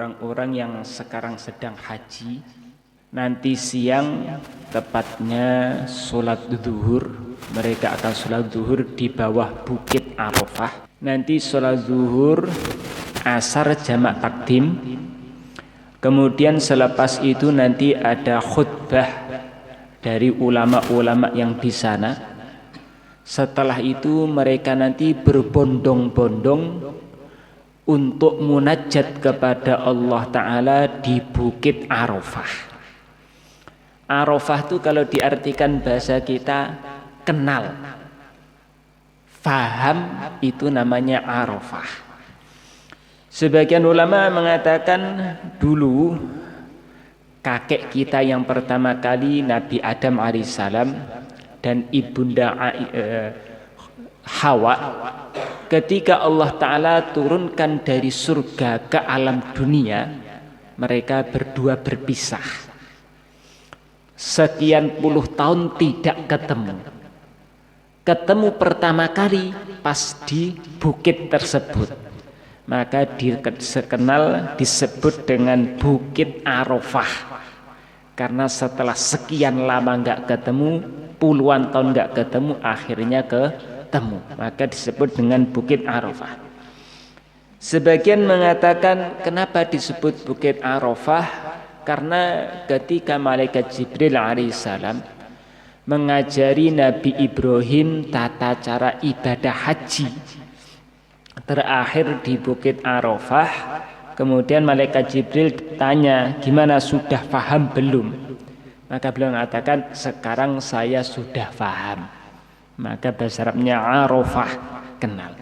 orang-orang yang sekarang sedang haji, nanti siang tepatnya sholat zuhur, mereka akan sholat zuhur di bawah bukit Arafah. Nanti sholat zuhur, asar jamak takdim, kemudian selepas itu nanti ada khutbah dari ulama-ulama yang di sana. Setelah itu mereka nanti berbondong-bondong untuk munajat kepada Allah Ta'ala di bukit Arafah. Arafah itu kalau diartikan bahasa kita kenal, faham, itu namanya Arafah. Sebagian ulama mengatakan dulu kakek kita yang pertama kali Nabi Adam alaihissalam dan ibunda Hawa, ketika Allah Ta'ala turunkan dari surga ke alam dunia, mereka berdua berpisah. Sekian puluh tahun tidak ketemu. Ketemu pertama kali pas di bukit tersebut. Maka dikenal disebut dengan bukit Arafah. Karena setelah sekian lama nggak ketemu, puluhan tahun nggak ketemu, akhirnya ketemu, maka disebut dengan bukit Arafah. Sebagian mengatakan kenapa disebut bukit Arafah, karena ketika malaikat Jibril alaihissalam mengajari Nabi Ibrahim tata cara ibadah haji terakhir di bukit Arafah, kemudian malaikat Jibril tanya, gimana, sudah paham belum? Maka beliau mengatakan, sekarang saya sudah paham. Maka bahasa Arabnya Arafah, kenal.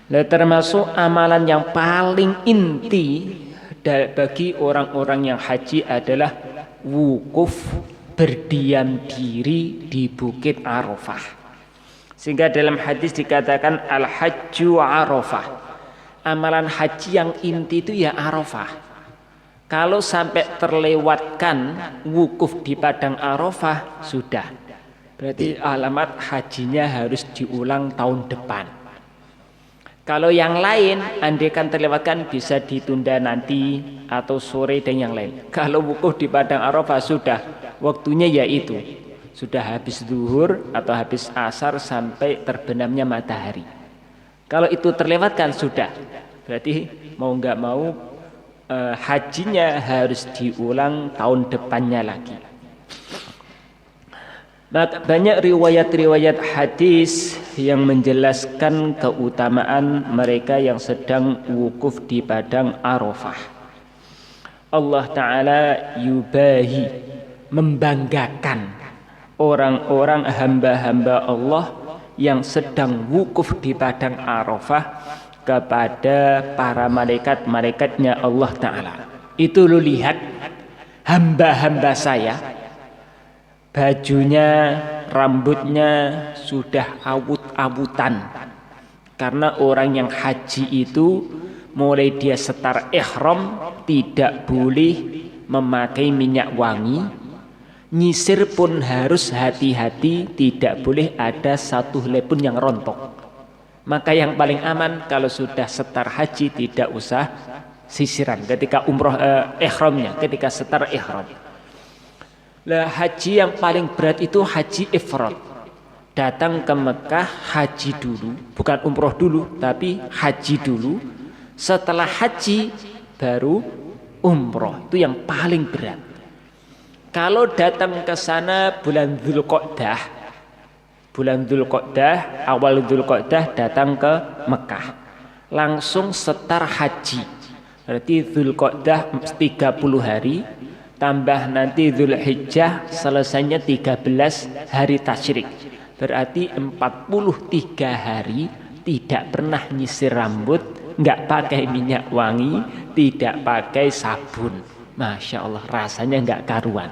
Nah, termasuk amalan yang paling inti bagi orang-orang yang haji adalah wukuf, berdiam diri di bukit Arafah. Sehingga dalam hadis dikatakan al-hajju Arafah. Amalan haji yang inti itu ya Arafah. Kalau sampai terlewatkan wukuf di padang Arafah, sudah. Berarti alamat hajinya harus diulang tahun depan. Kalau yang lain, andaikan terlewatkan bisa ditunda nanti atau sore dan yang lain. Kalau wukuf di padang Arafah sudah, waktunya yaitu sudah habis zuhur atau habis asar sampai terbenamnya matahari. Kalau itu terlewatkan sudah, berarti mau nggak mau hajinya harus diulang tahun depannya lagi. Maka banyak riwayat-riwayat hadis yang menjelaskan keutamaan mereka yang sedang wukuf di padang Arafah. Allah Ta'ala yubahi, membanggakan orang-orang hamba-hamba Allah yang sedang wukuf di padang Arafah kepada para malaikat-malaikatnya Allah Ta'ala. Itu lu lihat hamba-hamba saya, bajunya, rambutnya sudah awut-awutan. Karena orang yang haji itu mulai dia setar ihram tidak boleh memakai minyak wangi, nyisir pun harus hati-hati, tidak boleh ada satu helai pun yang rontok. Maka yang paling aman kalau sudah setar haji tidak usah sisiran ketika umroh ihramnya, ketika setar ihram. Lah haji yang paling berat itu haji ifrad. Datang ke Mekah haji dulu, bukan umroh dulu, tapi haji dulu. Setelah haji baru umroh, itu yang paling berat. Kalau datang ke sana bulan Dzulqa'dah, awal Dzulqa'dah datang ke Mekah, langsung setar haji. Berarti Dzulqa'dah 30 hari, tambah nanti Dzulhijjah selesainya 13 hari tasyrik. Berarti 43 hari tidak pernah nyisir rambut, nggak pakai minyak wangi, tidak pakai sabun. Masya Allah, rasanya nggak karuan.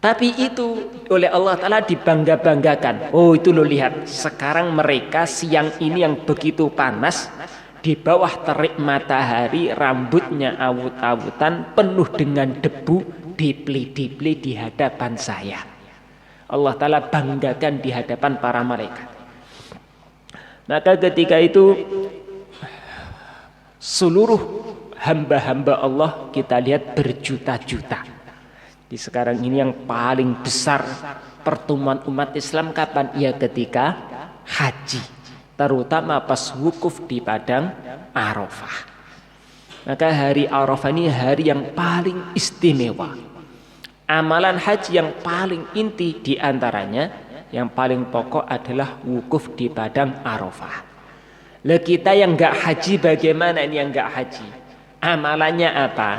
Tapi itu oleh Allah Ta'ala dibangga-banggakan. Oh itu lo lihat, sekarang mereka siang ini yang begitu panas, di bawah terik matahari, rambutnya awut-awutan, penuh dengan debu, dipli-dipli di hadapan saya. Allah Ta'ala banggakan di hadapan para malaikat. Maka ketika itu seluruh hamba-hamba Allah kita lihat berjuta-juta. Di sekarang ini yang paling besar pertemuan umat Islam kapan? Ya ketika haji, terutama pas wukuf di padang Arafah. Maka hari Arafah ini hari yang paling istimewa. Amalan haji yang paling inti diantaranya, yang paling pokok adalah wukuf di padang Arafah. Lah kita yang enggak haji bagaimana ini yang enggak haji? Amalannya apa?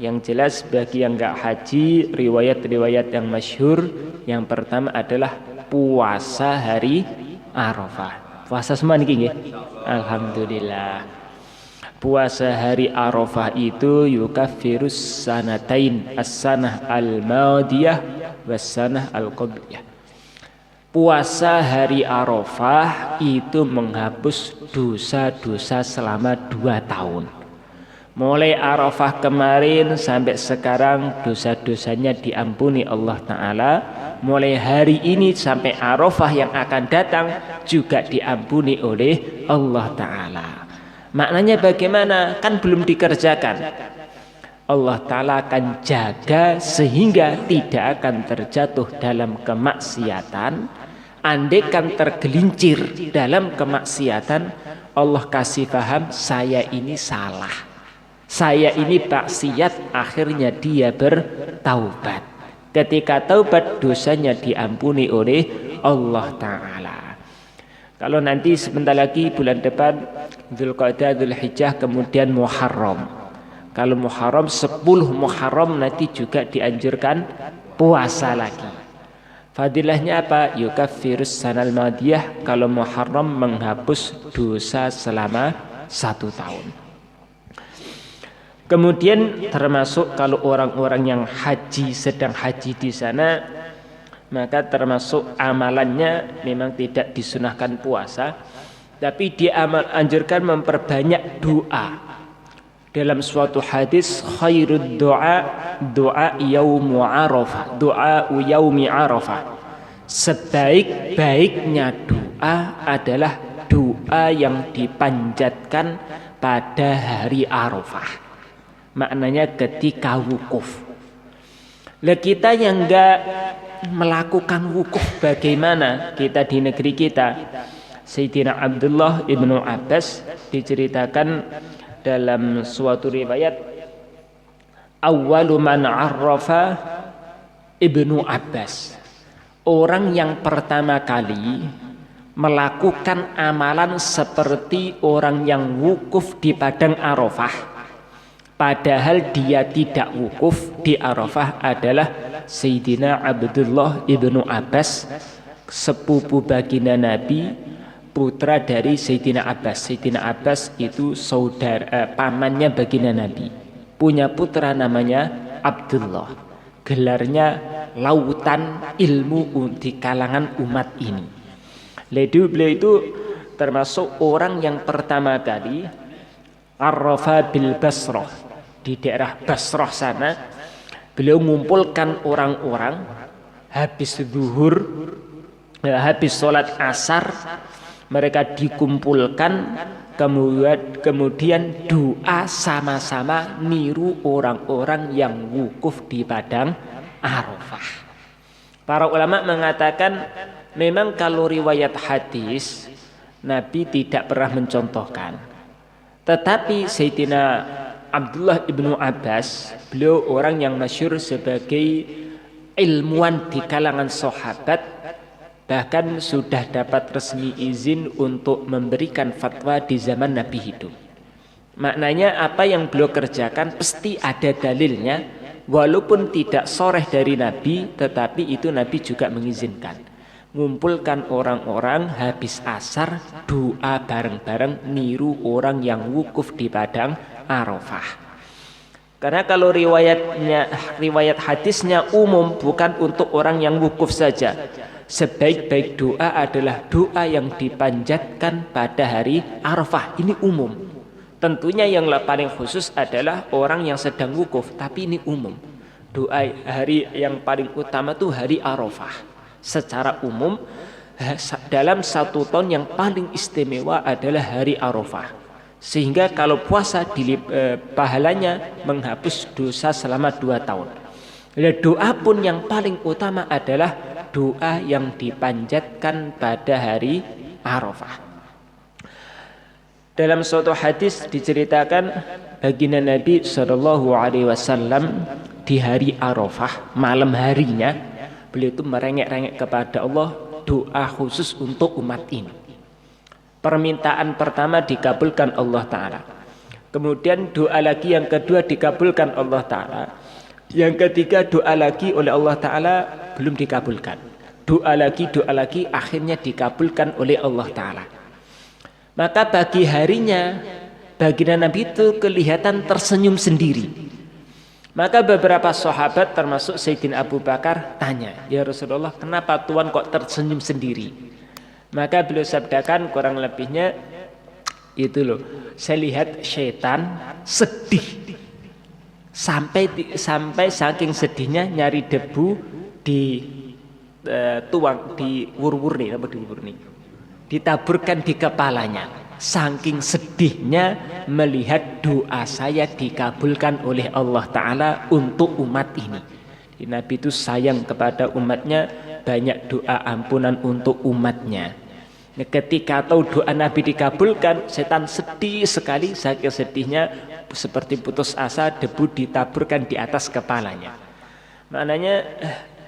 Yang jelas bagi yang enggak haji, riwayat-riwayat yang masyhur, yang pertama adalah puasa hari Arafah. Puasa semua niki nggih? Alhamdulillah. Puasa hari Arafah itu yukaffirus sanatain, as-sanah al-madiyah was-sanah al-qabliyah. Puasa hari Arafah itu menghapus dosa-dosa selama 2 tahun. Mulai Arafah kemarin sampai sekarang dosa-dosanya diampuni Allah Ta'ala. Mulai hari ini sampai Arafah yang akan datang juga diampuni oleh Allah Ta'ala. Maknanya bagaimana? Kan belum dikerjakan. Allah Ta'ala akan jaga sehingga tidak akan terjatuh dalam kemaksiatan. Andaikan tergelincir dalam kemaksiatan, Allah kasih paham, saya ini salah, saya ini maksiat, akhirnya dia bertaubat. Ketika taubat, dosanya diampuni oleh Allah Ta'ala. Kalau nanti sebentar lagi bulan depan Dzulqa'dah, Dzulhijjah, kemudian Muharram. Kalau Muharram 10 Muharram nanti juga dianjurkan puasa lagi. Fadilahnya apa? Yukaffirus sanal madiyah. Kalau Muharram menghapus dosa selama 1 tahun. Kemudian termasuk kalau orang-orang yang haji, sedang haji di sana, maka termasuk amalannya memang tidak disunahkan puasa, tapi dianjurkan memperbanyak doa. Dalam suatu hadis, khairud doa yaumu arafah, doa yaumi arafah. Sebaik-baiknya doa adalah doa yang dipanjatkan pada hari Arafah. Maknanya ketika wukuf. Lah kita yang enggak melakukan wukuf bagaimana? Kita di negeri kita, Sayyidina Abdullah ibnu Abbas diceritakan dalam suatu riwayat, awwalu man arrafa ibnu Abbas, orang yang pertama kali melakukan amalan seperti orang yang wukuf di padang Arafah, padahal dia tidak wukuf di Arafah, adalah Sayyidina Abdullah ibnu Abbas, sepupu baginda Nabi, putra dari Sayyidina Abbas. Sayyidina Abbas itu saudara pamannya baginda Nabi, punya putra namanya Abdullah. Gelarnya lautan ilmu di kalangan umat ini. Beliau itu termasuk orang yang pertama kali arrafa bil Basrah, di daerah Basrah sana. Beliau mengumpulkan orang-orang habis zuhur, habis sholat asar, mereka dikumpulkan, kemudian doa sama-sama niru orang-orang yang wukuf di padang Arafah. Para ulama mengatakan memang kalau riwayat hadis Nabi tidak pernah mencontohkan, tetapi Sayyidina Abdullah ibnu Abbas, beliau orang yang masyhur sebagai ilmuwan di kalangan sahabat, bahkan sudah dapat resmi izin untuk memberikan fatwa di zaman Nabi hidup. Maknanya apa yang beliau kerjakan pasti ada dalilnya, walaupun tidak sharih dari Nabi, tetapi itu Nabi juga mengizinkan. Ngumpulkan orang-orang habis asar, doa bareng-bareng niru orang yang wukuf di padang Arafah. Karena kalau riwayat hadisnya umum, bukan untuk orang yang wukuf saja. Sebaik-baik doa adalah doa yang dipanjatkan pada hari Arafah. Ini umum. Tentunya yang paling khusus adalah orang yang sedang wukuf, tapi ini umum. Doa hari yang paling utama itu hari Arafah. Secara umum dalam 1 tahun yang paling istimewa adalah hari Arafah. Sehingga kalau puasa pahalanya menghapus dosa selama 2 tahun. Dan doa pun yang paling utama adalah doa yang dipanjatkan pada hari Arafah. Dalam suatu hadis diceritakan baginda Nabi SAW di hari Arafah malam harinya beliau itu merengek-rengek kepada Allah doa khusus untuk umat ini. Permintaan pertama dikabulkan Allah Ta'ala. Kemudian doa lagi yang kedua dikabulkan Allah Ta'ala. Yang ketiga doa lagi oleh Allah Ta'ala belum dikabulkan. Doa lagi akhirnya dikabulkan oleh Allah Ta'ala. Maka pagi harinya baginda Nabi itu kelihatan tersenyum sendiri. Maka beberapa sahabat termasuk Sayyidina Abu Bakar tanya, ya Rasulullah, kenapa Tuhan kok tersenyum sendiri? Maka beliau sabdakan kurang lebihnya itu loh, saya lihat syaitan sedih sampai saking sedihnya nyari debu di tuang di wur-wurni ditaburkan di kepalanya, saking sedihnya melihat doa saya dikabulkan oleh Allah Ta'ala untuk umat ini. Nabi itu sayang kepada umatnya, banyak doa ampunan untuk umatnya. Ketika tahu doa Nabi dikabulkan, setan sedih sekali, saking sedihnya seperti putus asa, debu ditaburkan di atas kepalanya. Maknanya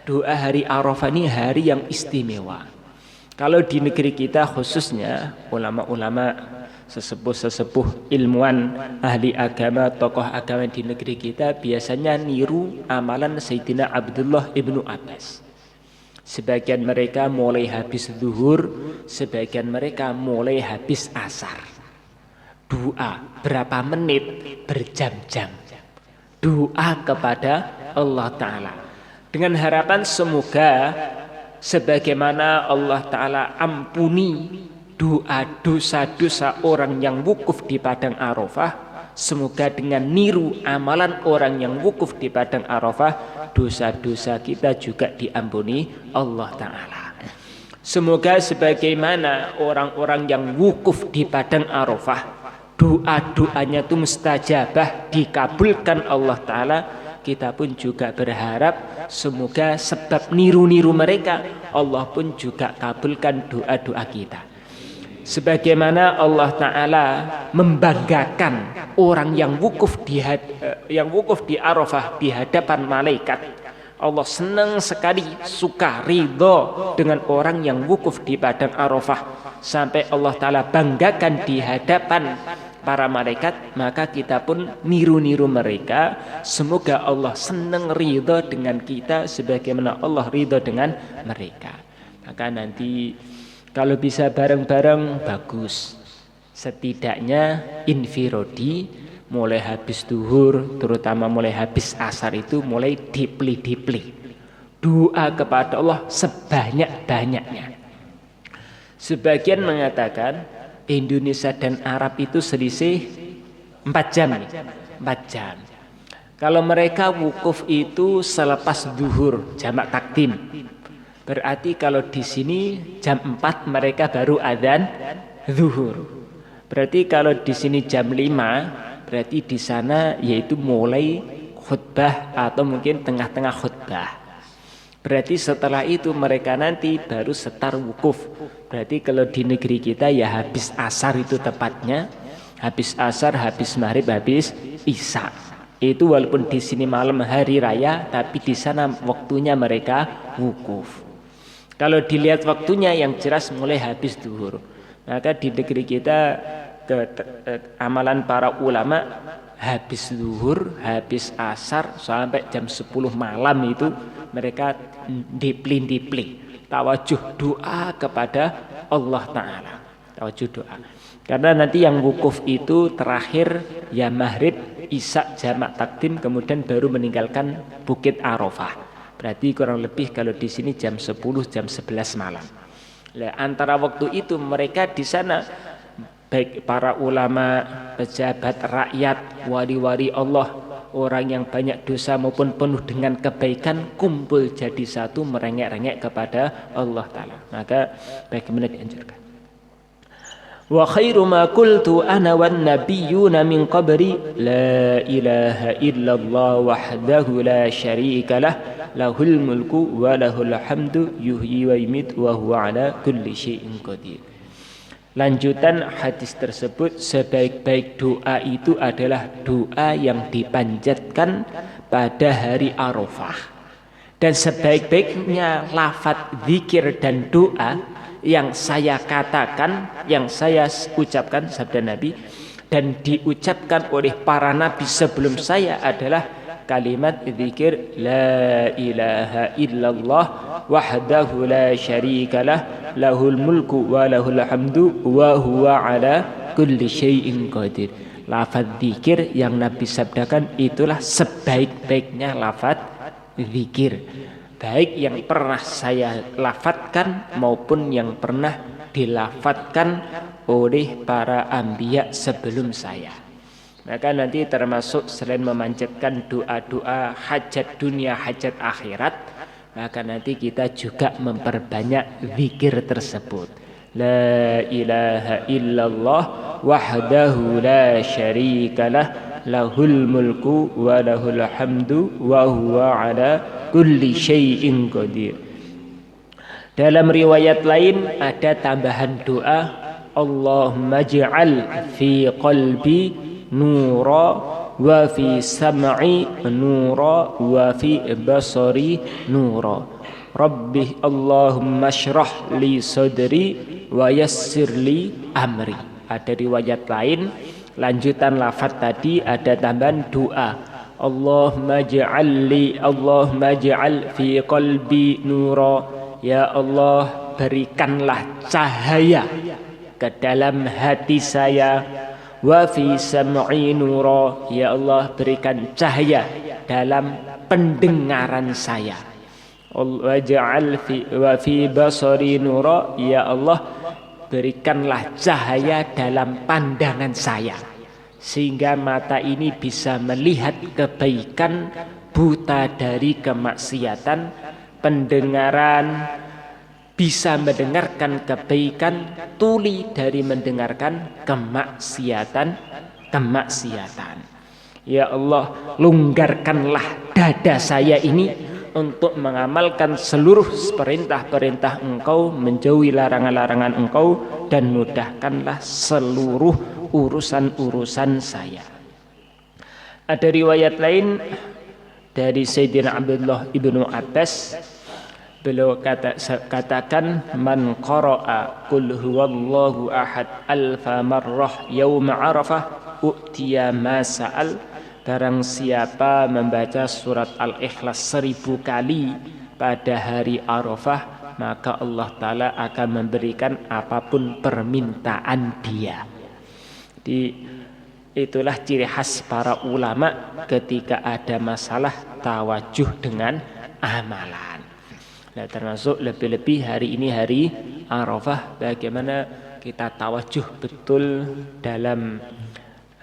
doa hari Arafah ini hari yang istimewa. Kalau di negeri kita khususnya ulama-ulama, sesepuh-sesepuh ilmuwan, ahli agama, tokoh agama di negeri kita biasanya niru amalan Sayyidina Abdullah ibnu Abbas. Sebagian mereka mulai habis zuhur, sebagian mereka mulai habis asar. Doa berapa menit, berjam-jam. Doa kepada Allah Ta'ala. Dengan harapan semoga sebagaimana Allah Ta'ala ampuni doa dosa-dosa orang yang wukuf di padang Arafah, semoga dengan niru amalan orang yang wukuf di padang Arafah, dosa-dosa kita juga diampuni Allah Ta'ala. Semoga sebagaimana orang-orang yang wukuf di padang Arafah, doa-doanya itu mustajabah, dikabulkan Allah Ta'ala, kita pun juga berharap semoga sebab niru-niru mereka, Allah pun juga kabulkan doa-doa kita. Sebagaimana Allah Ta'ala membanggakan orang yang wukuf di Arafah di hadapan malaikat. Allah senang sekali, suka, ridho dengan orang yang wukuf di padang Arafah. Sampai Allah Ta'ala banggakan di hadapan para malaikat, maka kita pun niru-niru mereka. Semoga Allah senang, ridho dengan kita sebagaimana Allah ridho dengan mereka. Maka nanti kalau bisa bareng-bareng bagus. Setidaknya infirodi mulai habis duhur, terutama mulai habis asar itu mulai dipli. Doa kepada Allah sebanyak-banyaknya. Sebagian mengatakan Indonesia dan Arab itu selisih 4 jam. 4 jam. Kalau mereka wukuf itu selepas duhur, jamak takdim. Berarti kalau di sini jam 4 mereka baru adzan zuhur. Berarti kalau di sini jam 5, berarti di sana yaitu mulai khutbah atau mungkin tengah-tengah khutbah. Berarti setelah itu mereka nanti baru setar wukuf. Berarti kalau di negeri kita ya habis asar itu tepatnya. Habis asar, habis maghrib, habis isya. Itu walaupun di sini malam hari raya, tapi di sana waktunya mereka wukuf. Kalau dilihat waktunya yang jelas mulai habis duhur. Maka di negeri kita amalan para ulama habis duhur, habis asar sampai jam 10 malam itu mereka dipli tawajuh doa kepada Allah Ta'ala. Tawajuh doa. Karena nanti yang wukuf itu terakhir ya maghrib, isya jamak takdim, kemudian baru meninggalkan Bukit Arafah. Berarti kurang lebih kalau di sini jam 10, jam 11 malam. Nah, antara waktu itu mereka di sana baik para ulama, pejabat rakyat, wali-wali Allah, orang yang banyak dosa maupun penuh dengan kebaikan kumpul jadi satu merengek-rengek kepada Allah Ta'ala. Maka bagaimana dianjurkan? Wa khairu ma qultu ana wan nabiyyuna min qabri la ilaha illallah wahdahu la syarika lah lahul mulku wa lahul hamdu yuhyi wa yumiitu wa huwa ala kulli syai'in qadir. Lanjutan hadis tersebut, sebaik-baik doa itu adalah doa yang dipanjatkan pada hari Arafah. Dan sebaik-baiknya lafaz zikir dan doa yang saya katakan, yang saya ucapkan sabda Nabi dan diucapkan oleh para nabi sebelum saya adalah kalimat zikir la ilaha illallah wahdahu la syarikalah lahul mulku wa lahul hamdu wa huwa ala kulli syai'in qadir. Lafaz zikir yang Nabi sabdakan itulah sebaik-baiknya lafaz zikir, baik yang pernah saya lafadzkan maupun yang pernah dilafadzkan oleh para anbiya sebelum saya. Maka nanti termasuk selain memanjatkan doa-doa hajat dunia, hajat akhirat, maka nanti kita juga memperbanyak zikir tersebut. La ilaha illallah wahdahu la syarikalah lahul mulku wa lahul hamdu wa huwa ala kulli syai'in qadir. Dalam riwayat lain ada tambahan doa, Allahumma ij'al fi qalbi nura wa fi sam'i nura wa fi basari nura. Rabbi Allahumma syrah li sadri wa yassir li amri. Ada riwayat lain lanjutan lafaz tadi ada tambahan doa, Allahumma ij'al fi qalbi nura, ya Allah berikanlah cahaya ke dalam hati saya, wa fi sam'i nura, ya Allah berikan cahaya dalam pendengaran saya, wa fi basari nura, ya Allah berikanlah cahaya dalam pandangan saya sehingga mata ini bisa melihat kebaikan, buta dari kemaksiatan, pendengaran bisa mendengarkan kebaikan, tuli dari mendengarkan kemaksiatan. Ya Allah, longgarkanlah dada saya ini untuk mengamalkan seluruh perintah-perintah Engkau, menjauhi larangan-larangan Engkau, dan mudahkanlah seluruh urusan-urusan saya. Ada riwayat lain dari Sayyidina Abdullah ibnu Abbas, beliau katakan, man qara'a qul huwallahu ahad alfa marrah yauma arafah u'tiya ma sa'al. Barang siapa membaca surat Al-Ikhlas 1000 kali pada hari Arafah, maka Allah Ta'ala akan memberikan apapun permintaan dia. Itulah ciri khas para ulama ketika ada masalah tawajuh dengan amalan. Nah, termasuk lebih-lebih hari ini hari Arafah, bagaimana kita tawajuh betul dalam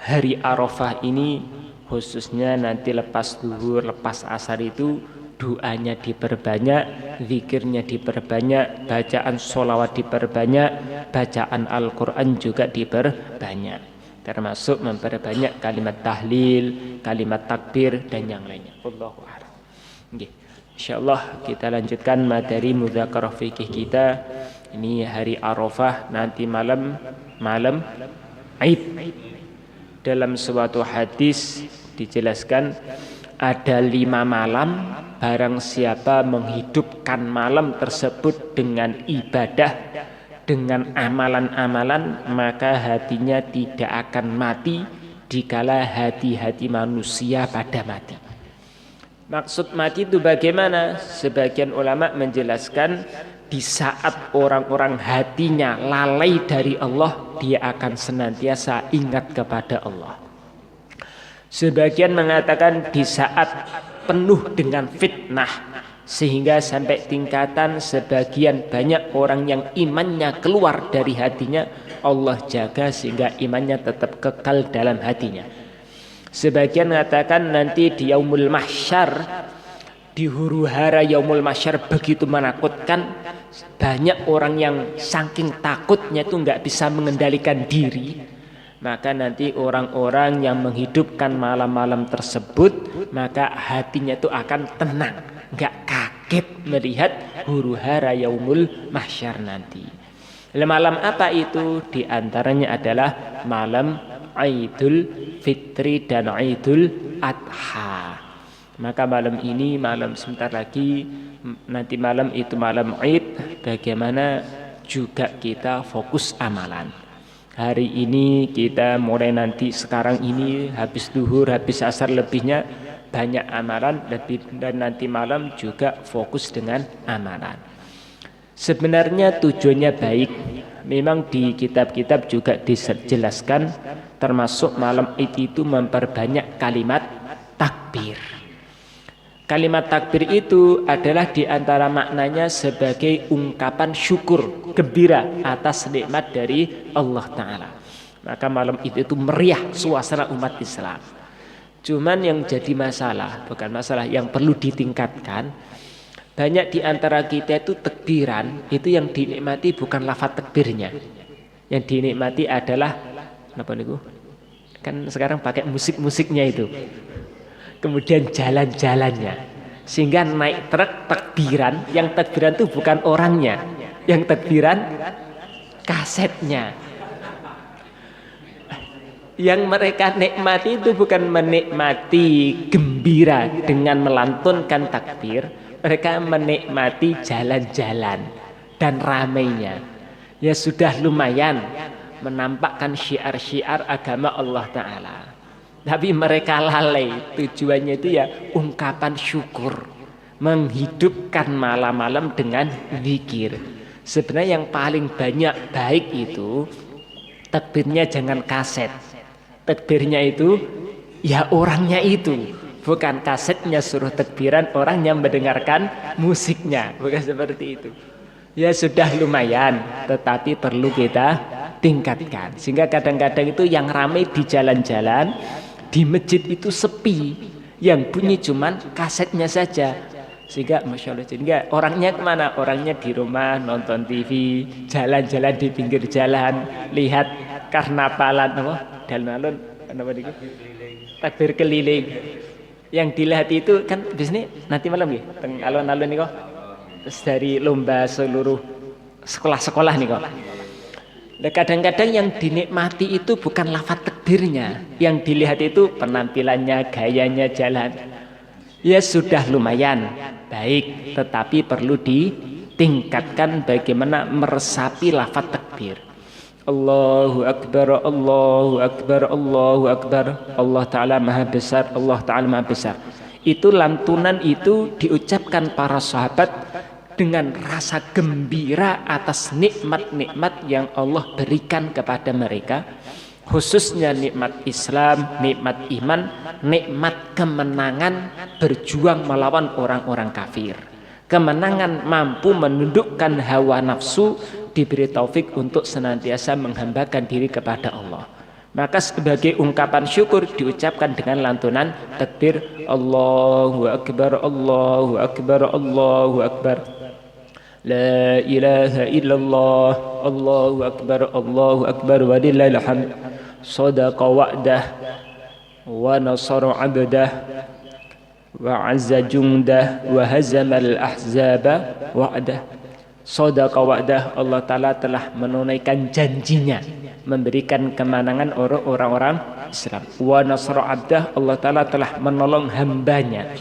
hari Arafah ini, khususnya nanti lepas zuhur, lepas asar itu doanya diperbanyak, zikirnya diperbanyak, bacaan sholawat diperbanyak, bacaan Al-Quran juga diperbanyak, termasuk memperbanyak kalimat tahlil, kalimat takbir, dan yang lainnya. Allahu a'lam. Insyaallah kita lanjutkan materi mudzakarah fikih kita. Ini hari Arafah, nanti malam Id. Dalam suatu hadis dijelaskan ada 5 malam, barang siapa menghidupkan malam tersebut dengan ibadah, dengan amalan-amalan, maka hatinya tidak akan mati dikala hati-hati manusia pada mati. Maksud mati itu bagaimana? Sebagian ulama menjelaskan di saat orang-orang hatinya lalai dari Allah, dia akan senantiasa ingat kepada Allah. Sebagian mengatakan di saat penuh dengan fitnah, sehingga sampai tingkatan sebagian banyak orang yang imannya keluar dari hatinya, Allah jaga sehingga imannya tetap kekal dalam hatinya. Sebagian mengatakan nanti di yaumul mahsyar, di huru hara yaumul mahsyar begitu menakutkan, banyak orang yang saking takutnya itu nggak bisa mengendalikan diri, maka nanti orang-orang yang menghidupkan malam-malam tersebut, maka hatinya itu akan tenang, nggak kaget melihat huru hara yaumul mahsyar nanti. Malam apa itu? Di antaranya adalah malam Idul Fitri dan Idul Adha. Maka malam ini, malam sebentar lagi, nanti malam itu malam Id, bagaimana juga kita fokus amalan. Hari ini kita mulai nanti sekarang ini habis duhur, habis asar lebihnya banyak amalan, lebih dan nanti malam juga fokus dengan amalan. Sebenarnya tujuannya baik. Memang di kitab-kitab juga dijelaskan, termasuk malam Id itu memperbanyak kalimat takbir. Kalimat takbir itu adalah diantara maknanya sebagai ungkapan syukur, gembira atas nikmat dari Allah Ta'ala. Maka malam itu meriah suasana umat Islam. Cuman yang jadi masalah, bukan masalah, yang perlu ditingkatkan, banyak diantara kita itu takbiran, itu yang dinikmati bukan lafaz takbirnya. Yang dinikmati adalah, apa niku? Kan sekarang pakai musik-musiknya itu. Kemudian jalan-jalannya, sehingga naik truk takbiran, yang takbiran itu bukan orangnya, yang takbiran kasetnya. Yang mereka nikmati itu bukan menikmati gembira dengan melantunkan takbir, mereka menikmati jalan-jalan dan ramainya. Ya sudah lumayan menampakkan syiar-syiar agama Allah Ta'ala. Tapi mereka lalai, tujuannya itu ya ungkapan syukur, menghidupkan malam-malam dengan zikir. Sebenarnya yang paling banyak baik itu takbirnya jangan kaset, takbirnya itu ya orangnya itu, bukan kasetnya suruh takbiran, orangnya mendengarkan musiknya, bukan seperti itu. Ya sudah lumayan, tetapi perlu kita tingkatkan, sehingga kadang-kadang itu yang ramai di jalan-jalan, di masjid itu sepi, yang bunyi cuman kasetnya saja, sehingga masya Allah, sehingga orangnya kemana? Orangnya di rumah nonton TV, jalan-jalan di pinggir jalan, lihat karnavalan, dalun-alun, takbir keliling. Yang dilihat itu kan biasanya nanti malam ya, teng alun-alun nih kok, dari lomba seluruh sekolah-sekolah nih kok. Nah, kadang-kadang yang dinikmati itu bukan lafaz takbirnya, yang dilihat itu penampilannya, gayanya jalan. Ya sudah lumayan baik, tetapi perlu ditingkatkan bagaimana meresapi lafaz takbir. Allahu Akbar, Allahu Akbar, Allahu Akbar. Allah Ta'ala Maha Besar, Allah Ta'ala Maha Besar. Itu lantunan itu diucapkan para sahabat dengan rasa gembira atas nikmat-nikmat yang Allah berikan kepada mereka, khususnya nikmat Islam, nikmat iman, nikmat kemenangan berjuang melawan orang-orang kafir, kemenangan mampu menundukkan hawa nafsu, diberi taufik untuk senantiasa menghambakan diri kepada Allah. Maka sebagai ungkapan syukur diucapkan dengan lantunan takbir Allahu Akbar, Allahu Akbar, Allahu Akbar. La ilaha illallah, Allahu Akbar, Allahu Akbar, walillahil hamd. Sadaqa wa'dah wa nasara 'abdah wa 'azza jundah wa hazamal ahzaba wa'dah. Sadaqa wa'dah, Allah Ta'ala telah menunaikan janjinya, memberikan kemenangan orang-orang Islam. Wa nasara 'abdah, Allah Ta'ala telah menolong hambanya.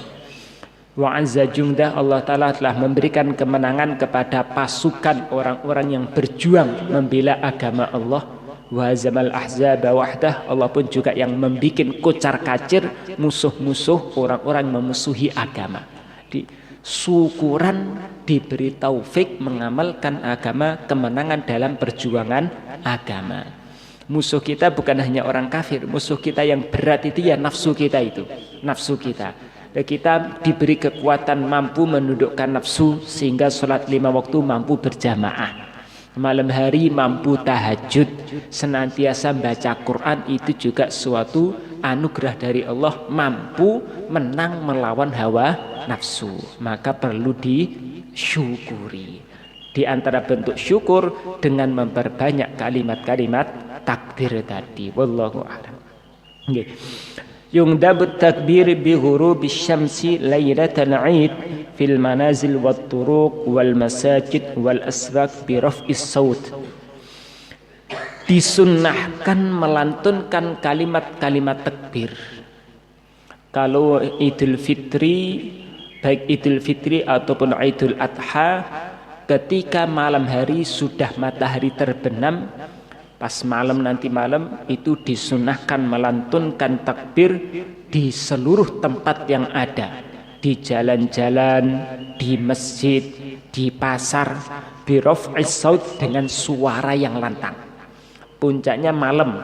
Wa azza jundah, Allah Ta'ala telah memberikan kemenangan kepada pasukan orang-orang yang berjuang membela agama Allah. Wa zamal ahzaba wahdah, Allah pun juga yang membikin kocar kacir musuh-musuh orang-orang memusuhi agama. Di syukuran diberi taufik mengamalkan agama, kemenangan dalam perjuangan agama. Musuh kita bukan hanya orang kafir, musuh kita yang berat itu ya nafsu kita itu, nafsu kita. Dan kita diberi kekuatan mampu menundukkan nafsu sehingga sholat 5 waktu mampu berjamaah, malam hari mampu tahajud, senantiasa baca Quran, itu juga suatu anugerah dari Allah, mampu menang melawan hawa nafsu. Maka perlu disyukuri. Di antara bentuk syukur dengan memperbanyak kalimat-kalimat takbir tadi. Wallahu a'lam. Nggih. Yungdabut takbir bi ghurubi syamsi lailatal 'id fil manazil wat turuq wal masajid wal aswaq bi raf'is saut. Disunnahkan melantunkan kalimat-kalimat takbir. Kalau Idul Fitri, baik Idul Fitri ataupun Idul Adha, ketika malam hari sudah matahari terbenam, pas malam nanti malam itu disunahkan melantunkan takbir di seluruh tempat yang ada, di jalan-jalan, di masjid, di pasar, biraf'is saut dengan suara yang lantang. Puncaknya malam,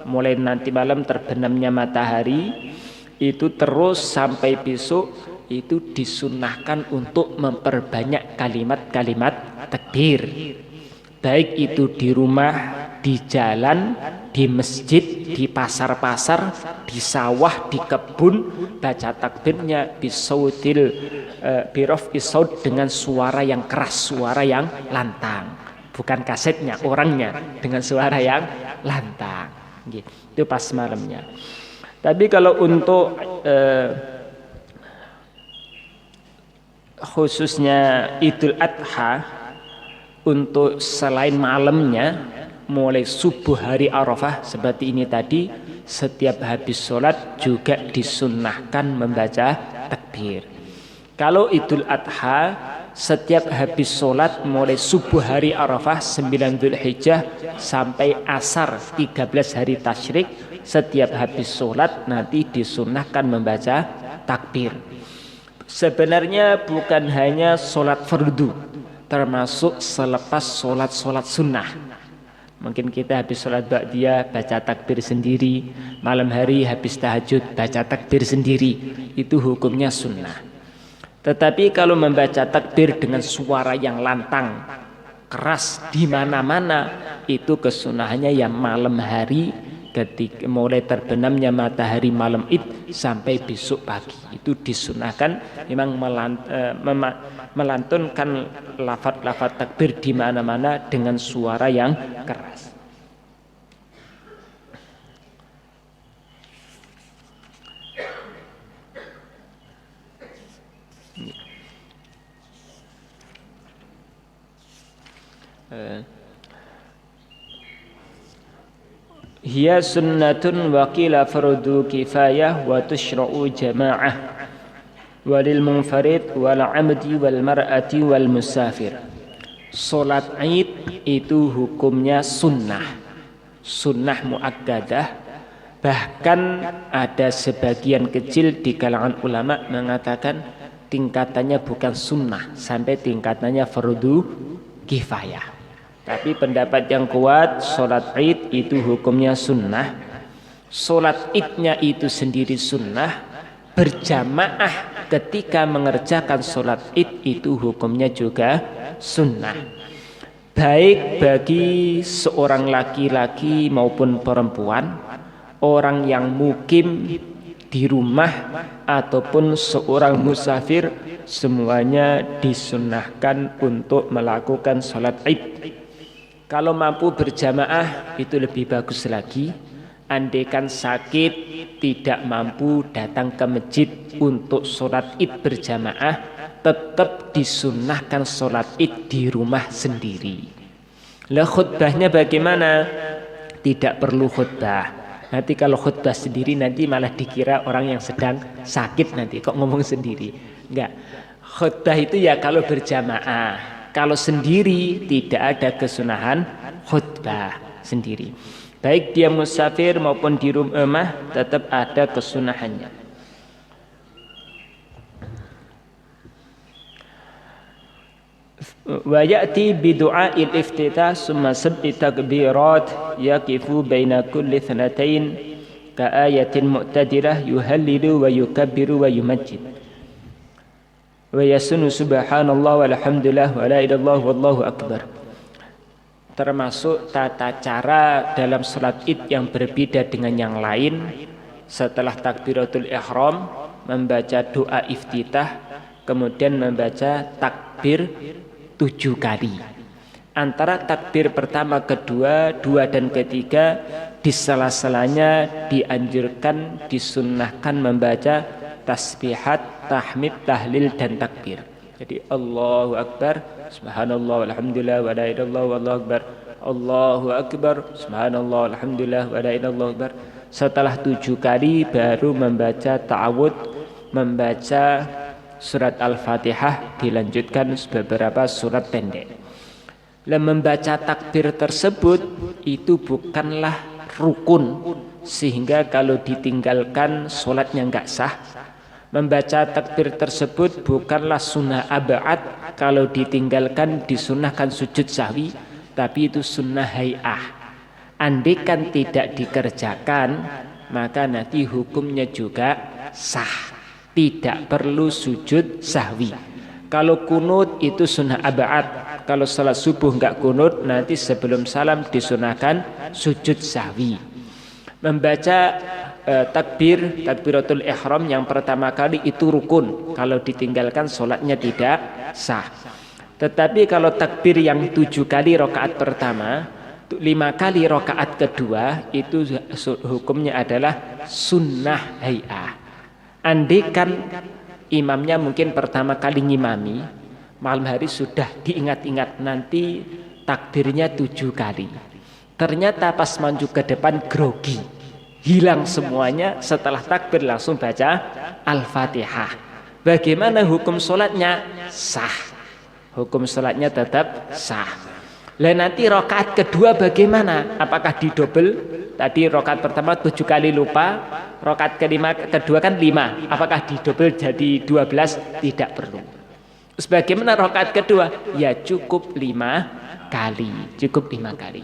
mulai nanti malam terbenamnya matahari itu terus sampai besok itu disunahkan untuk memperbanyak kalimat-kalimat takbir, baik itu di rumah, di jalan, di masjid, di pasar-pasar, di sawah, di kebun, baca takbirnya bisautil biraf'is saut dengan suara yang keras, suara yang lantang, bukan kasetnya, orangnya dengan suara yang lantang. Itu pas malamnya. Tapi kalau untuk khususnya Idul Adha, untuk selain malamnya, mulai subuh hari Arafah seperti ini tadi, setiap habis sholat juga disunnahkan membaca takbir. Kalau Idul Adha, setiap habis sholat mulai subuh hari Arafah 9 Dzulhijjah sampai asar 13 hari tasyrik, setiap habis sholat nanti disunahkan membaca takbir. Sebenarnya bukan hanya sholat fardu, termasuk selepas sholat sunnah. Mungkin kita habis sholat ba'diyah baca takbir sendiri, malam hari habis tahajud baca takbir sendiri, itu hukumnya sunnah. Tetapi kalau membaca takbir dengan suara yang lantang, keras di mana-mana, itu kesunahannya yang malam hari, ketika mulai terbenamnya matahari malam Id sampai besok pagi, itu disunahkan memang melantunkan lafaz-lafaz takbir di mana-mana dengan suara yang keras. Hiya sunnatun wa qila fardu kifayah wa tushra'u jama'ah walil munfarid wal 'abdi wal mar'ati wal musafir. Salat Id itu hukumnya sunnah muakkadah. Bahkan ada sebagian kecil di kalangan ulama mengatakan tingkatannya bukan sunnah, sampai tingkatannya fardu kifayah. Tapi pendapat yang kuat, sholat Id itu hukumnya sunnah. Sholat Idnya itu sendiri sunnah. Berjamaah ketika mengerjakan sholat Id itu hukumnya juga sunnah. Baik bagi seorang laki-laki maupun perempuan, orang yang mukim di rumah ataupun seorang musafir, semuanya disunnahkan untuk melakukan sholat Id. Kalau mampu berjamaah itu lebih bagus lagi. Andaikan sakit tidak mampu datang ke masjid untuk sholat Id berjamaah, tetap disunnahkan sholat Id di rumah sendiri. Lah khutbahnya bagaimana? Tidak perlu khutbah. Nanti kalau khutbah sendiri nanti malah dikira orang yang sedang sakit, nanti kok ngomong sendiri. Enggak. Khutbah itu ya kalau berjamaah. Kalau sendiri tidak ada kesunahan khutbah sendiri. Baik dia musafir maupun di rumah tetap ada kesunahannya. Wa ya'ti bi du'a'il iftitah summa sab'i takbirat yaqifu baina kulli thanatain ka ayatin mu'tadilah yuhallilu wa yukabbiru wa yumajjid. Wa yasunu subhanallah walhamdulillah wa la ilaha illallah wallahu akbar. Termasuk tata cara dalam salat Id yang berbeda dengan yang lain. Setelah takbiratul ihram membaca doa iftitah, kemudian membaca takbir 7 kali. Antara takbir pertama, kedua, dua dan ketiga, di sela-selanya dianjurkan, disunnahkan membaca tasbihat, tahmid, tahlil dan takbir. Jadi Allahu Akbar, subhanallah, alhamdulillah, wa la ilaha illallah, wallahu akbar. Allahu Akbar, subhanallah, alhamdulillah, wa la ilaha illallah, akbar. Setelah 7 kali baru membaca ta'awud, membaca surat Al-Fatihah, dilanjutkan beberapa surat pendek. Membaca takbir tersebut itu bukanlah rukun, sehingga kalau ditinggalkan sholatnya enggak sah. Membaca takbir tersebut bukanlah sunnah abad, kalau ditinggalkan disunahkan sujud sahwi, tapi itu sunnah hay'ah. Andaikan tidak dikerjakan, maka nanti hukumnya juga sah, tidak perlu sujud sahwi. Kalau kunut itu sunnah abad. Kalau salat subuh enggak kunut, nanti sebelum salam disunahkan sujud sahwi. Membaca takbiratul ihram yang pertama kali itu rukun. Kalau ditinggalkan salatnya tidak sah. Tetapi kalau takbir yang 7 kali rakaat pertama, 5 kali rakaat kedua, itu hukumnya adalah sunnah hay'ah. Andaikan imamnya mungkin pertama kali ngimami, malam hari sudah diingat-ingat nanti takbirnya 7 kali. Ternyata pas maju ke depan grogi, hilang semuanya. Setelah takbir langsung baca Al-Fatihah. Bagaimana hukum sholatnya? Sah. Hukum sholatnya tetap sah. Lah nanti rakaat kedua bagaimana? Apakah didobel? Tadi rakaat pertama 7 kali lupa, rakaat kedua kan 5. Apakah didobel jadi 12? Tidak perlu. Sebagaimana rakaat kedua, ya cukup 5 kali. Cukup 5 kali.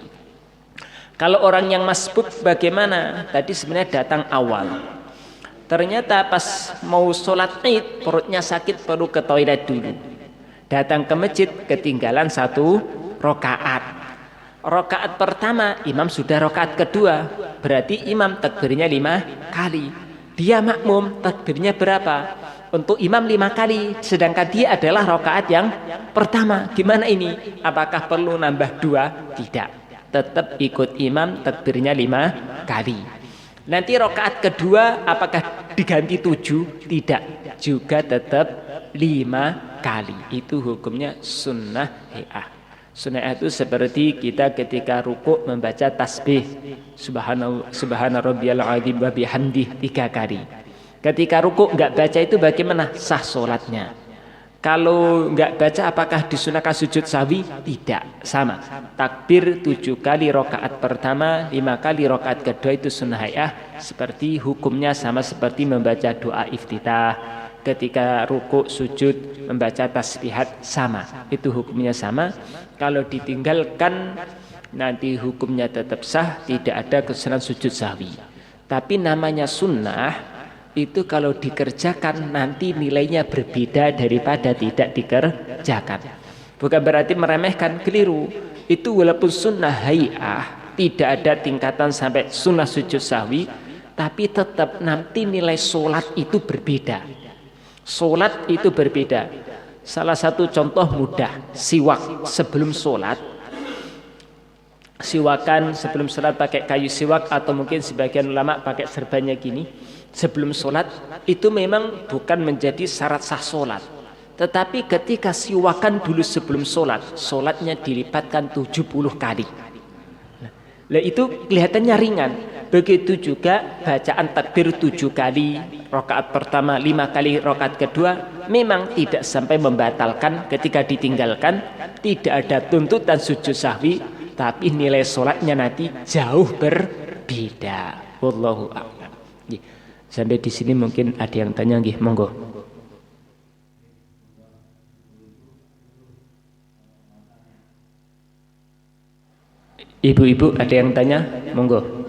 Kalau orang yang masbuk bagaimana? Tadi sebenarnya datang awal. Ternyata pas mau sholat id, perutnya sakit, perlu ke toilet dulu. Datang ke masjid, ketinggalan 1 rakaat. Rakaat pertama, imam sudah rakaat kedua. Berarti imam takbirnya 5 kali. Dia makmum, takbirnya berapa? Untuk imam 5 kali, sedangkan dia adalah rakaat yang pertama. Gimana ini? Apakah perlu nambah 2? Tidak. Tetap ikut imam, takbirnya 5 kali. Nanti rakaat kedua apakah diganti 7? Tidak. Juga tetap 5 kali. Itu hukumnya sunnah hay'ah. Sunnah itu seperti kita ketika rukuk membaca tasbih subhana rabbiyal azim wa bihamdih 3 kali. Ketika rukuk enggak baca itu bagaimana? Sah sholatnya. Kalau enggak baca apakah disunahkan sujud sahwi? Tidak, sama. Takbir 7 kali rakaat pertama, 5 kali rakaat kedua itu sunnah hay'ah. Seperti hukumnya sama seperti membaca doa iftitah. Ketika rukuk, sujud, membaca tasbihat sama. Itu hukumnya sama. Kalau ditinggalkan nanti hukumnya tetap sah, tidak ada kesunahan sujud sahwi. Tapi namanya sunnah itu kalau dikerjakan nanti nilainya berbeda daripada tidak dikerjakan. Bukan berarti meremehkan, keliru. Itu walaupun sunnah hay'ah, tidak ada tingkatan sampai sunnah sujud sahwi, tapi tetap nanti nilai sholat itu berbeda. Sholat itu berbeda. Salah satu contoh mudah, siwak sebelum sholat. Siwakan sebelum sholat pakai kayu siwak, atau mungkin sebagian ulama pakai serbannya gini. Sebelum sholat itu memang bukan menjadi syarat sah sholat. Tetapi ketika siwakan dulu sebelum sholat, sholatnya dilipatkan 70 kali. Nah itu kelihatannya ringan. Begitu juga bacaan takbir 7 kali rakaat pertama, 5 kali rakaat kedua, memang tidak sampai membatalkan. Ketika ditinggalkan tidak ada tuntutan sujud sahwi, tapi nilai sholatnya nanti jauh berbeda. Wallahu a'lam. Sampai di sini mungkin ada yang tanya, nggih, monggo. Ibu-ibu ada yang tanya, monggo.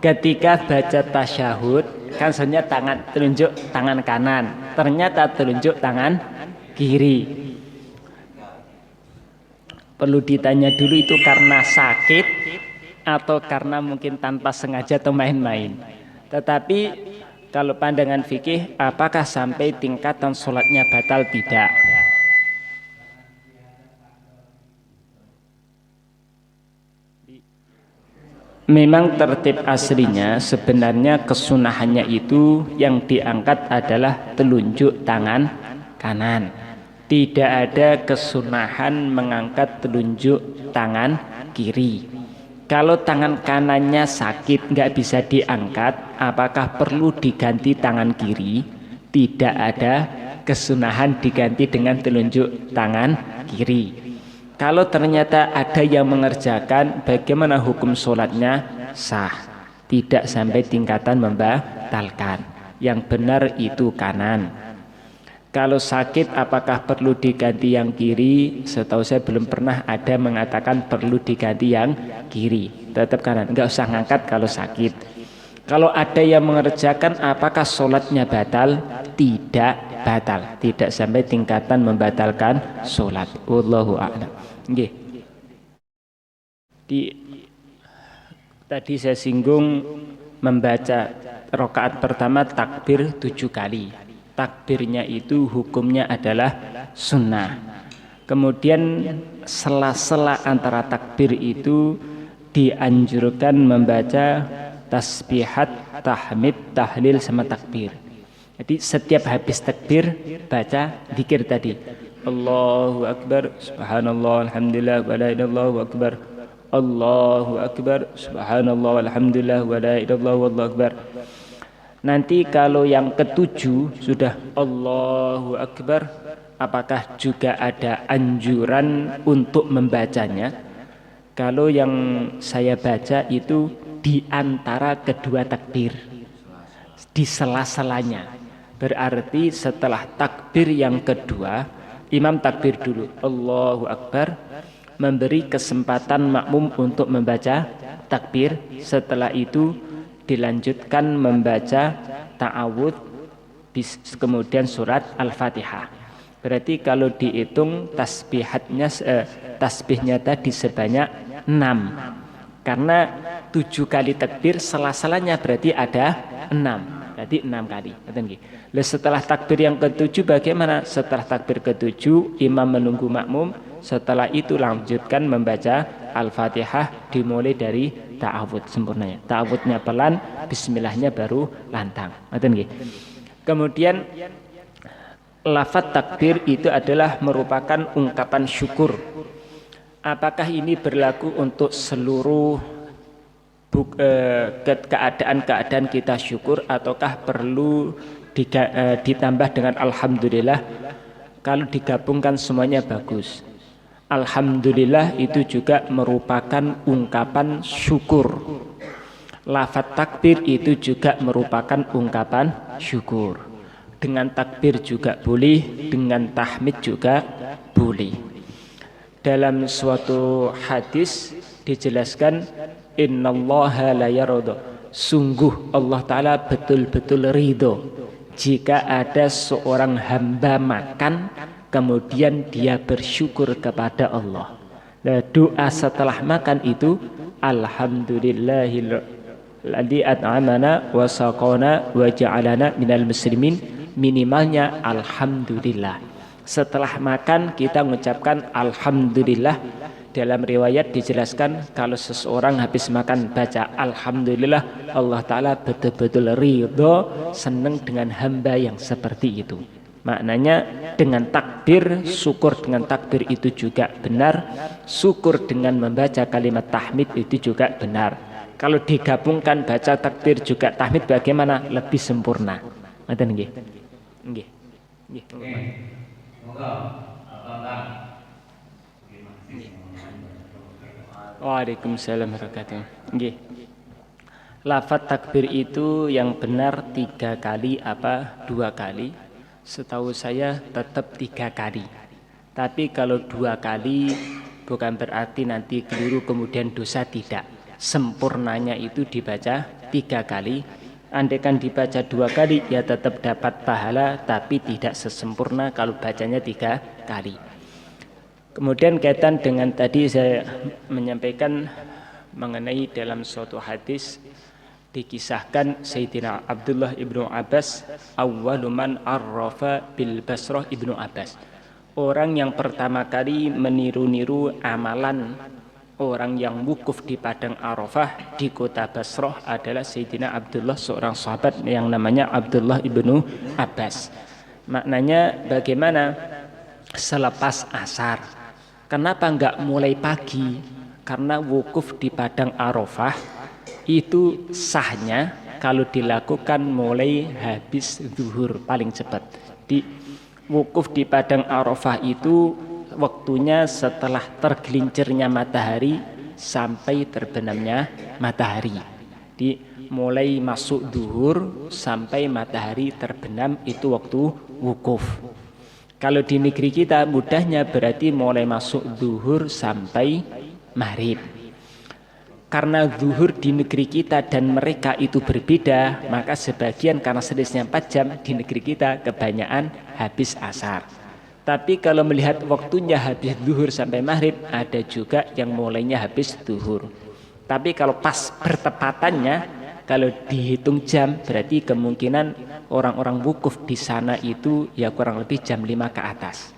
Ketika baca tasyahud kan sebenarnya tangan telunjuk tangan kanan, ternyata telunjuk tangan kiri. Perlu ditanya dulu itu karena sakit atau karena mungkin tanpa sengaja atau main-main. Tetapi kalau pandangan fikih, apakah sampai tingkatan sholatnya batal? Tidak. Memang tertib aslinya sebenarnya kesunahannya itu yang diangkat adalah telunjuk tangan kanan. Tidak ada kesunahan mengangkat telunjuk tangan kiri. Kalau tangan kanannya sakit nggak bisa diangkat, apakah perlu diganti tangan kiri? Tidak ada kesunahan diganti dengan telunjuk tangan kiri. Kalau ternyata ada yang mengerjakan, bagaimana hukum sholatnya? Sah, tidak sampai tingkatan membatalkan. Yang benar itu kanan. Kalau sakit apakah perlu diganti yang kiri? Setahu saya belum pernah ada mengatakan perlu diganti yang kiri. Tetap kanan, nggak usah ngangkat kalau sakit. Kalau ada yang mengerjakan, apakah sholatnya batal? Tidak batal, tidak sampai tingkatan membatalkan sholat. Wallahu a'lam. Nggih. Tadi saya singgung membaca rakaat pertama takbir 7 kali. Takbirnya itu hukumnya adalah sunnah. Kemudian sela-sela antara takbir itu dianjurkan membaca tasbihat, tahmid, tahlil sama takbir. Jadi setiap habis takbir baca zikir tadi. Allahu Akbar, subhanallah, alhamdulillah, wa la ilaha illallah, akbar. Allahu Akbar, subhanallah, alhamdulillah, wa la ilaha illallah, wallahu akbar. Nanti kalau yang ketujuh sudah Allahu Akbar, apakah juga ada anjuran untuk membacanya? Kalau yang saya baca itu di antara kedua takbir, di sela-selanya. Berarti setelah takbir yang kedua, imam takbir dulu, Allahu Akbar, memberi kesempatan makmum untuk membaca takbir. Setelah itu dilanjutkan membaca ta'awudz, kemudian surat Al-Fatihah. Berarti kalau dihitung tasbihnya tadi sebanyak 6. Karena 7 kali takbir, sela-selanya berarti ada 6. Berarti 6 kali. Setelah takbir yang ke-7 bagaimana? Setelah takbir ke-7 imam menunggu makmum. Setelah itu lanjutkan membaca Al-Fatihah, dimulai dari ta'awudz sempurnanya. Ta'awudznya pelan, bismillahnya baru lantang. Kemudian lafaz takbir itu adalah merupakan ungkapan syukur. Apakah ini berlaku untuk seluruh keadaan-keadaan kita syukur, ataukah perlu ditambah dengan alhamdulillah? Kalau digabungkan semuanya bagus. Alhamdulillah itu juga merupakan ungkapan syukur. Lafaz takbir itu juga merupakan ungkapan syukur. Dengan takbir juga boleh, dengan tahmid juga boleh. Dalam suatu hadis dijelaskan, innallaha la yarda, sungguh Allah Ta'ala betul-betul ridho jika ada seorang hamba makan kemudian dia bersyukur kepada Allah. Nah, doa setelah makan itu alhamdulillahilladzi at'amana wa saqana wa ja'alana minal muslimin, minimalnya alhamdulillah. Setelah makan kita mengucapkan alhamdulillah. Dalam riwayat dijelaskan kalau seseorang habis makan baca alhamdulillah, Allah Ta'ala betul-betul ridho, senang dengan hamba yang seperti itu. Maknanya dengan takbir, syukur dengan takbir itu juga benar. Syukur dengan membaca kalimat tahmid itu juga benar. Kalau digabungkan baca takbir juga tahmid, bagaimana? Lebih sempurna. Ngoten nggih. Nggih. Nggih. Waalaikumsalam warahmatullahi wabarakatuh. Nggih. Lafaz takbir itu yang benar 3 kali apa 2 kali? Setahu saya tetap 3 kali. Tapi kalau 2 kali bukan berarti nanti keliru kemudian dosa, tidak. Sempurnanya itu dibaca 3 kali. Andaikan dibaca 2 kali ya tetap dapat pahala, tapi tidak sesempurna kalau bacanya 3 kali. Kemudian kaitan dengan tadi saya menyampaikan mengenai dalam suatu hadis dikisahkan Sayyidina Abdullah ibnu Abbas, awwalu man arrafa bil Basrah ibnu Abbas. Orang yang pertama kali meniru-niru amalan orang yang wukuf di padang Arafah di kota Basrah adalah Sayyidina Abdullah, seorang sahabat yang namanya Abdullah ibnu Abbas. Maknanya bagaimana selepas asar. Kenapa enggak mulai pagi? Karena wukuf di padang Arafah itu sahnya kalau dilakukan mulai habis zuhur paling cepat. Di wukuf di padang Arafah itu waktunya setelah tergelincirnya matahari sampai terbenamnya matahari. Di mulai masuk zuhur sampai matahari terbenam itu waktu wukuf. Kalau di negeri kita mudahnya berarti mulai masuk zuhur sampai maghrib. Karena zuhur di negeri kita dan mereka itu berbeda, maka sebagian karena selisihnya 4 jam di negeri kita kebanyakan habis asar. Tapi kalau melihat waktunya habis zuhur sampai maghrib, ada juga yang mulainya habis zuhur. Tapi kalau pas bertepatannya, kalau dihitung jam, berarti kemungkinan orang-orang wukuf di sana itu ya kurang lebih jam 5 ke atas.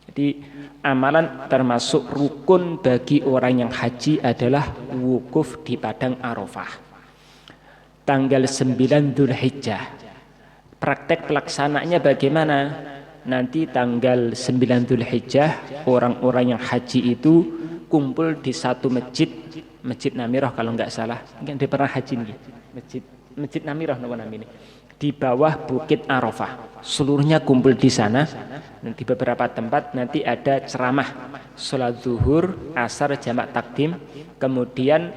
Jadi amalan termasuk rukun bagi orang yang haji adalah wukuf di padang Arafah. Tanggal 9 Dzulhijjah. Praktek pelaksananya bagaimana? Nanti tanggal 9 Dzulhijjah orang-orang yang haji itu kumpul di satu masjid Namirah kalau nggak salah. Mungkin dia pernah haji nih. Masjid Namirah namanya ini. Di bawah Bukit Arafah. Seluruhnya kumpul di sana. Dan di beberapa tempat nanti ada ceramah salat zuhur, asar jamak takdim. Kemudian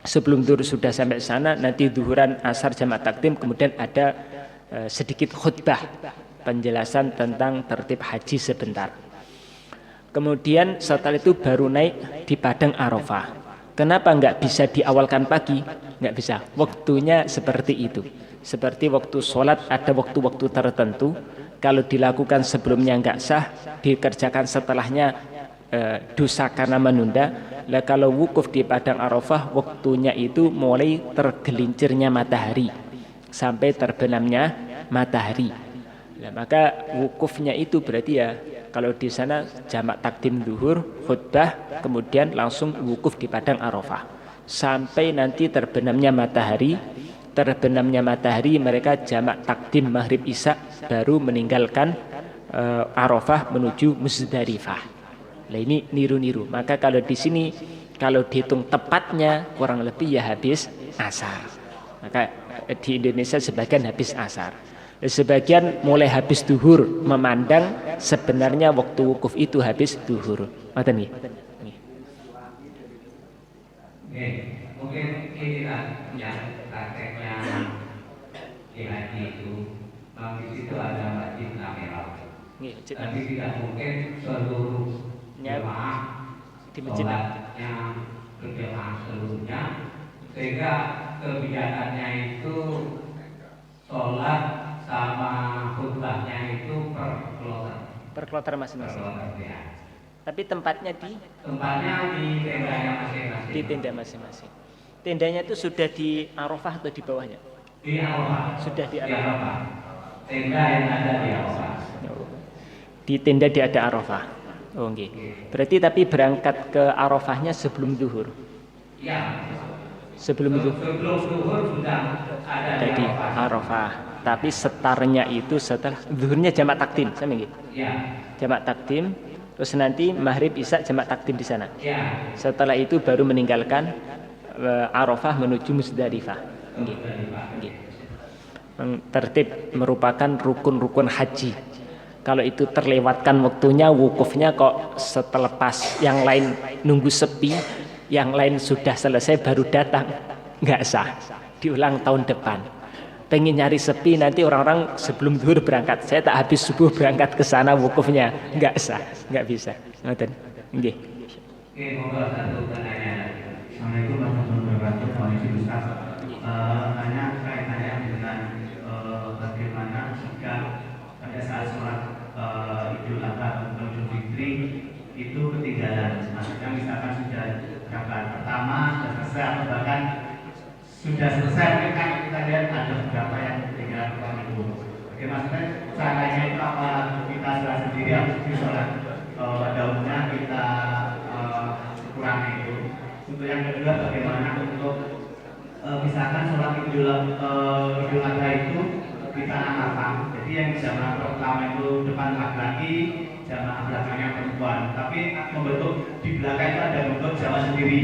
sebelum zuhur sudah sampai sana, nanti zuhuran, asar jamak takdim, kemudian ada sedikit khutbah penjelasan tentang tertib haji sebentar. Kemudian setelah itu baru naik di padang Arafah. Kenapa nggak bisa diawalkan pagi? Nggak bisa. Waktunya seperti itu. Seperti waktu sholat ada waktu-waktu tertentu. Kalau dilakukan sebelumnya nggak sah, dikerjakan setelahnya dosa karena menunda. Lah kalau wukuf di padang Arafah waktunya itu mulai tergelincirnya matahari sampai terbenamnya matahari. Nah, maka wukufnya itu berarti ya kalau di sana jamak takdim zuhur, khutbah, kemudian langsung wukuf di padang Arafah sampai nanti terbenamnya matahari. Terbenamnya matahari mereka jamak takdim maghrib isya baru meninggalkan Arafah menuju Muzdalifah. Nah ini niru-niru. Maka kalau di sini kalau dihitung tepatnya kurang lebih ya habis asar. Maka di Indonesia sebagian habis asar. Sebagian mulai habis duhur memandang sebenarnya waktu wukuf itu habis duhur. Ngoten nggih. Mungkin ini yang prakteknya di haji itu, di situ ada masjid Namirah. Tapi tidak mungkin seluruh jemaah sholatnya berjemaah seluruhnya, sehingga kebijakannya itu sholat sama khutbahnya itu per kloter masing-masing. Ya. Tapi tempatnya di tendanya masing-masing. Di tenda masing-masing. Tendanya itu sudah di Arafah atau di bawahnya? Di Arafah. Sudah di Arafah. Tenda yang ada di Arafah. Di tenda di ada Arafah. Oh nggih. Berarti tapi berangkat ke Arafahnya sebelum zuhur. Ya. Sebelum zuhur sudah ada di Arafah. Tapi setarnya itu setelah zuhurnya jamak takdim, sama nggih? Ya. Jamak takdim. Terus nanti maghrib isya jamak takdim di sana. Ya. Setelah itu baru meninggalkan Arafah menuju Muzdalifah. Nggih. Nggih. Tertib merupakan rukun-rukun haji. Kalau itu terlewatkan waktunya wukufnya kok setelah pas yang lain nunggu sepi, yang lain sudah selesai baru datang, nggak sah. Diulang tahun depan. Pengen nyari sepi nanti orang-orang sebelum zuhur berangkat. Saya tak habis subuh berangkat ke sana wukufnya, nggak sah, nggak bisa. Ngoten. Nggih. Oke, monggo satu pertanyaan. Assalamualaikum warahmatullahi wabarakatuh. hanya kaitannya dengan bagaimana jika pada saat sholat Idul Adha atau Idul Fitri itu ketinggalan. Maksudnya misalkan sudah rakaat pertama sudah selesai atau bahkan sudah selesai, mungkin kan kita lihat ada beberapa yang ketinggalan pertama itu. Oke, maksudnya caranya itu apa? Kita sholat sendiri atau di sholat daunnya kita kurangi itu. Untuk yang kedua, bagaimana untuk misalkan sholat Idul Adha itu kita namakan. Jadi yang jamaah pertama itu depan laki-laki, jamaah belakangnya perempuan. Tapi membentuk di belakang itu ada bentuk jamaah sendiri.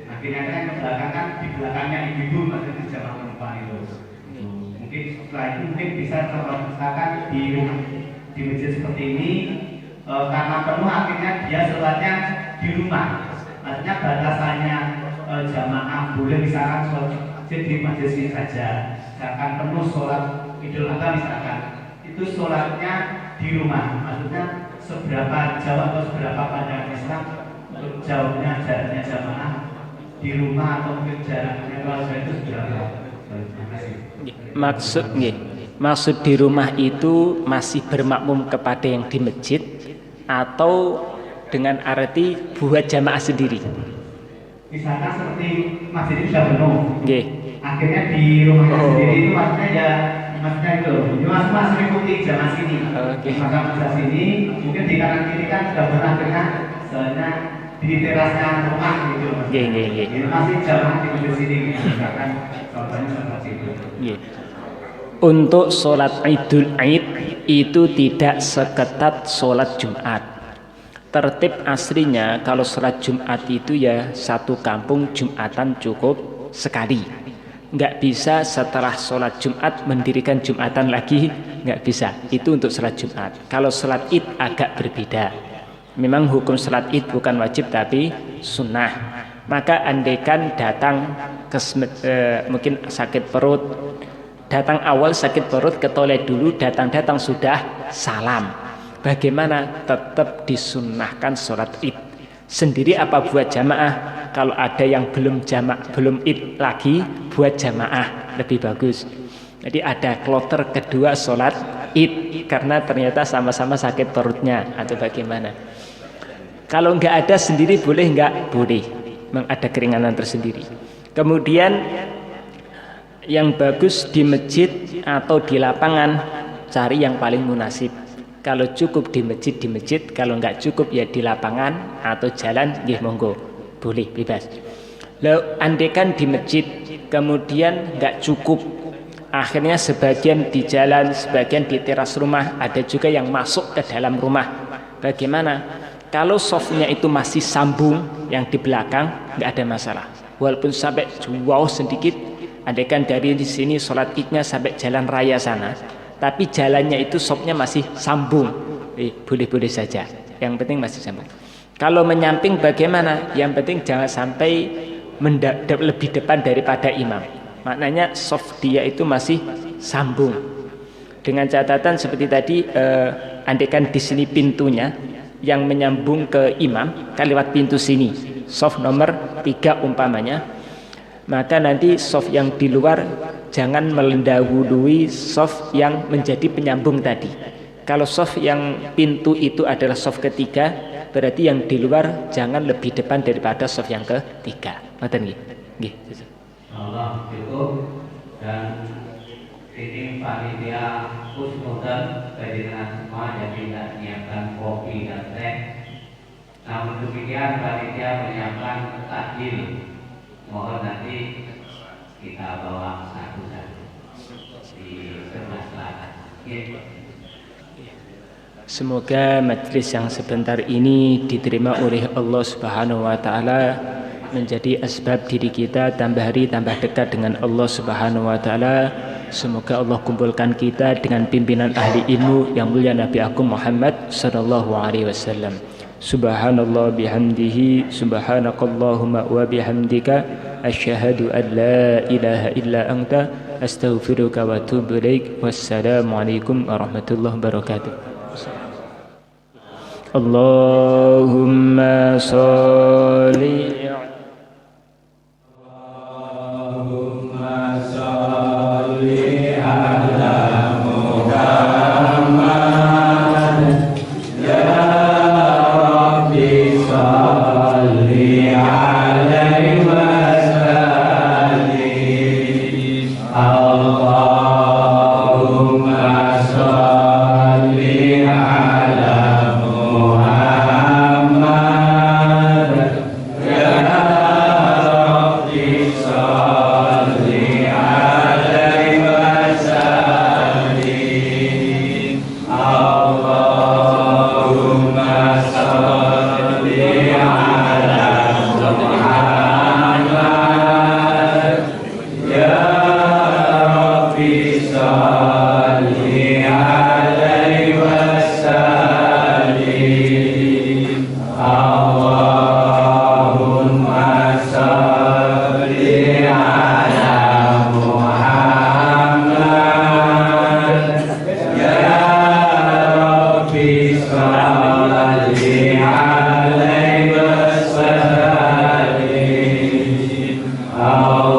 Akhirnya kan ke belakang kan di belakangnya ibu-ibu, maksudnya jamaah perempuan itu. Mungkin setelah itu mungkin bisa kalau misalkan di masjid seperti ini karena penuh akhirnya dia sholatnya di rumah. Maksudnya batasannya jamaah boleh misalkan sholat di masjid sini saja. Misalkan penuh sholat Idul Adha misalkan itu sholatnya di rumah. Maksudnya seberapa jauh atau seberapa panjang Islam untuk jauhnya jaraknya jamaah di rumah atau mungkin jaraknya keluarga itu seberapa? Maksud di rumah itu masih bermakmum kepada yang di masjid atau dengan arti buat jamaah sendiri? Misalkan seperti masjid itu sudah penuh, akhirnya di rumah sendiri itu maksudnya itu mas mengikuti jamaah sini, maka masa sini mungkin di kanan kiri kan sudah pernah akhirnya soalnya di terasnya rumah gitu. Ini masih jamaah di masjid sini, misalkan contohnya seperti itu. Untuk sholat Idul Aid itu tidak seketat sholat Jumat. Tertib aslinya kalau sholat Jumat itu ya satu kampung Jumatan cukup sekali. Nggak bisa setelah sholat Jumat mendirikan Jumatan lagi, nggak bisa. Itu untuk sholat Jumat. Kalau sholat Id agak berbeda. Memang hukum sholat Id bukan wajib tapi sunnah. Maka andaikan datang mungkin sakit perut, datang awal sakit perut ke toilet dulu, datang sudah salam. Bagaimana? Tetap disunnahkan sholat Id sendiri apa buat jamaah? Kalau ada yang belum Id lagi, buat jamaah lebih bagus. Jadi ada kloter kedua sholat Id karena ternyata sama-sama sakit perutnya atau bagaimana. Kalau nggak ada sendiri boleh nggak? Boleh. Memang ada keringanan tersendiri. Kemudian yang bagus di masjid atau di lapangan, cari yang paling munasib. Kalau cukup di masjid, kalau nggak cukup ya di lapangan atau jalan, nggih monggo, boleh bebas. Lalu andaikan di masjid, kemudian nggak cukup, akhirnya sebagian di jalan, sebagian di teras rumah, ada juga yang masuk ke dalam rumah. Bagaimana? Kalau softnya itu masih sambung, yang di belakang nggak ada masalah. Walaupun sampai jauh sedikit, andaikan dari di sini sholat idnya sampai jalan raya sana, tapi jalannya itu sopnya masih sambung, boleh-boleh saja. Yang penting masih sambung. Kalau menyamping bagaimana? Yang penting jangan sampai lebih depan daripada imam. Maknanya soft dia itu masih sambung. Dengan catatan seperti tadi, andaikan di sini pintunya yang menyambung ke imam, kan lewat pintu sini, soft nomor 3 umpamanya, maka nanti soft yang di luar jangan mendahului soft yang menjadi penyambung tadi. Kalau soft yang pintu itu adalah soft ketiga, berarti yang di luar jangan lebih depan daripada soft yang ketiga. Ngoten nggih. Nggih. Allah cukup. Dan ini panitia khusnudan dengan semua yang tidak menyiapkan kopi dan teh. Namun demikian panitia menyiapkan takjil. Mohon nanti kita bawa satu-satu di sebelah selatan. Semoga majelis yang sebentar ini diterima oleh Allah Subhanahu wa taala, menjadi asbab diri kita tambah hari tambah dekat dengan Allah Subhanahu wa taala. Semoga Allah kumpulkan kita dengan pimpinan ahli ilmu yang mulia Nabi Agung Muhammad sallallahu alaihi wasallam. Subhanallah bihamdihi, subhanakallahumma wa bihamdika, asyhadu an la ilaha illa anta, astaghfiruka wa atubu ilaik. Wassalamualaikum warahmatullahi wabarakatuh. Allahumma sholli Namo